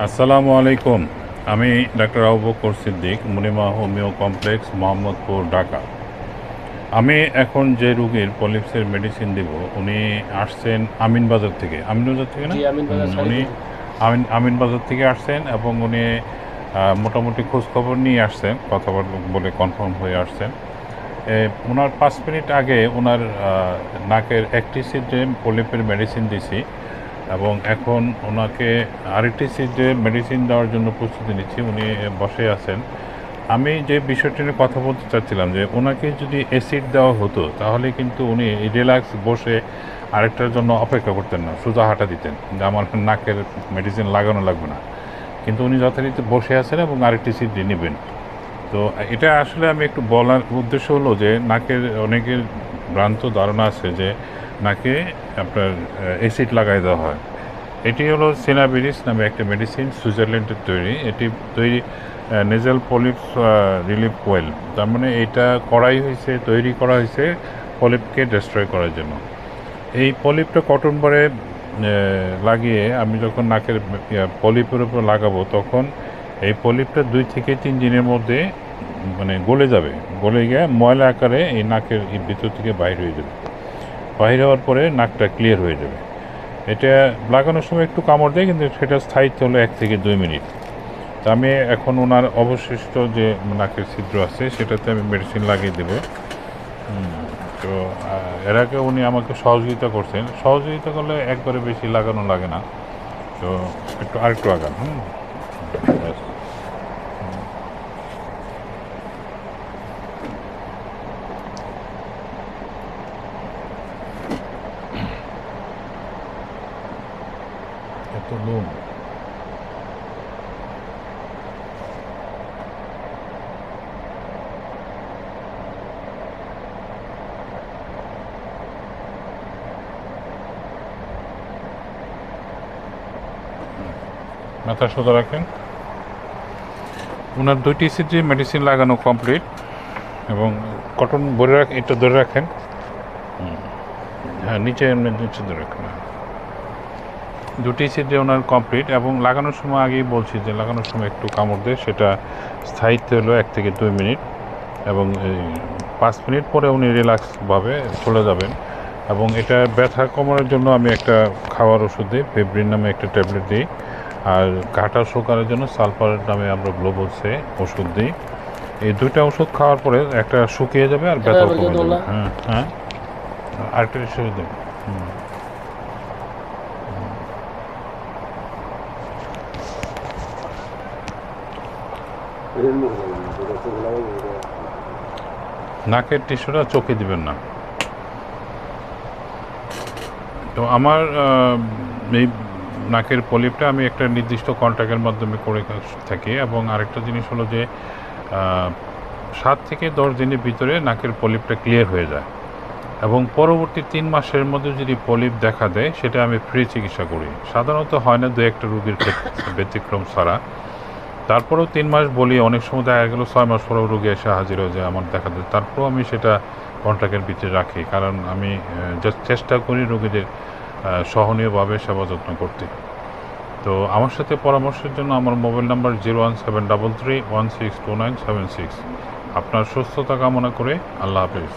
আসসালামু আলাইকুম। আমি doctor Abu Bakar Siddique, Munima homeo complex, Mohammadpur, Dhaka. আমি এখন যে রুগীর পলিপসের মেডিসিন দিব, উনি আসছেন আমিনবাজার থেকে। আমিনবাজার থেকে না? জি, আমিন বাজার উনি সারিতে জি। আমিনবাজার থেকে আসছেন এবং উনি মোটামুটি খোঁজখবর নিয়ে আসছেন, কথাবার্তা বলে কনফার্ম হয়ে আসছেন। ওনার 5 মিনিট আগে ওনার নাকের একটি সিডে পলিপের মেডিসিন দিছি এবং এখন ওনাকে আরেকটি সিডে মেডিসিন দেওয়ার জন্য প্রস্তুতি নিচ্ছি। উনি বসে আছেন। আমি যে বিষয়টি নিয়ে কথা বলতে চাচ্ছিলাম যে ওনাকে যদি অ্যাসিড দেওয়া হতো তাহলে কিন্তু উনি রিল্যাক্স বসে আরেকটার জন্য অপেক্ষা করতেন না, সোজা হাঁটা দিতেন যে আমার নাকের মেডিসিন লাগানো লাগবে না। কিন্তু উনি যথারীতি বসে আছেন এবং আরেকটি সিট নেবেন। তো এটা আসলে আমি একটু বলার উদ্দেশ্য হলো যে নাকের অনেকের ভ্রান্ত ধারণা আছে যে নাকে আপনার অ্যাসিড লাগাই দেওয়া হয়। এটি হলো সিনাবিরিস নামে একটা মেডিসিন, সুইজারল্যান্ডের তৈরি। এটি তৈরি নেজাল পলিপস রিলিফ কোয়েল। তার মানে এটা তৈরি করা হয়েছে পলিপকে ডেস্ট্রয় করার জন্য। এই পলিপটা কটন বারে লাগিয়ে আমি যখন নাকের পলিপের উপর লাগাবো তখন এই পলিপটা 2 থেকে 3 দিনের মধ্যে মানে গলে যাবে। গলে গিয়ে ময়লা আকারে এই নাকের ভিতর থেকে বাইর হয়ে যাবে। বাইর হওয়ার পরে নাকটা ক্লিয়ার হয়ে যাবে। এটা লাগানোর সময় একটু কামড় দেয়, কিন্তু সেটা স্থায়িত্ব হলো 1 থেকে 2 মিনিট। তো আমি এখন ওনার অবশিষ্ট যে নাকের ছিদ্র আছে সেটাতে আমি মেডিসিন লাগিয়ে দেবো। তো এর আগে উনি আমাকে সহযোগিতা করছেন। সহযোগিতা করলে একবারে বেশি লাগানো লাগে না। তো আরেকটু আগান। ব্যাস। এত লোম। মাথা সোজা রাখেন। ওনার 2টি সিজি মেডিসিন লাগানো কমপ্লিট এবং কটন একটু ধরে রাখেন। হ্যাঁ, নিচে ধরে রাখেন। 2টি সিডে ওনার কমপ্লিট এবং লাগানোর সময় আগেই বলছি যে লাগানোর সময় একটু কামড় দেয়, সেটা স্থায়িত্ব হলো 1 থেকে 2 মিনিট এবং 5 মিনিট পরে উনি রিল্যাক্সভাবে চলে যাবেন। এবং এটা ব্যথা কমানোর জন্য আমি একটা খাওয়ার ওষুধ দিই, ফেব্রিন নামে একটা ট্যাবলেট দিই। আর ঘাটা শুকানোর জন্য সালফার নামে আমরা গ্লোবলসে ওষুধ দিই। এই 2টা ওষুধ খাওয়ার পরে একটা শুকিয়ে যাবে আর ব্যথাও কমে যাবে। হ্যাঁ, হ্যাঁ, আরেকটা ওষুধ দিই। নাকের টিস্যুটা চোখে দিবেন না। তো আমার এই নাকের পলিপটা আমি একটা নির্দিষ্ট কন্ট্যাক্টের মাধ্যমে করে থাকি এবং আরেকটা জিনিস হলো যে 7 থেকে 10 দিনের ভিতরে নাকের পলিপটা ক্লিয়ার হয়ে যায় এবং পরবর্তী 3 মাসের মধ্যে যদি পলিপ দেখা দেয় সেটা আমি ফ্রি চিকিৎসা করি। সাধারণত হয় না, 2-1টা রোগীর ক্ষেত্রে ব্যতিক্রম ছাড়া। তারপরেও 3 মাস বলি, অনেক সময় দেখা গেল 6 মাস পরেও রোগী এসে হাজির হয়ে যায় আমার দেখা দেয়। তারপরেও আমি সেটা কন্ট্রাক্টের ভিতরে রাখি, কারণ আমি চেষ্টা করি রোগীদের সহনীয়ভাবে সেবা যত্ন করতে। তো আমার সাথে পরামর্শের জন্য আমার মোবাইল নাম্বার 01733 162976। আপনার সুস্থতা কামনা করে আল্লাহ হাফেজ।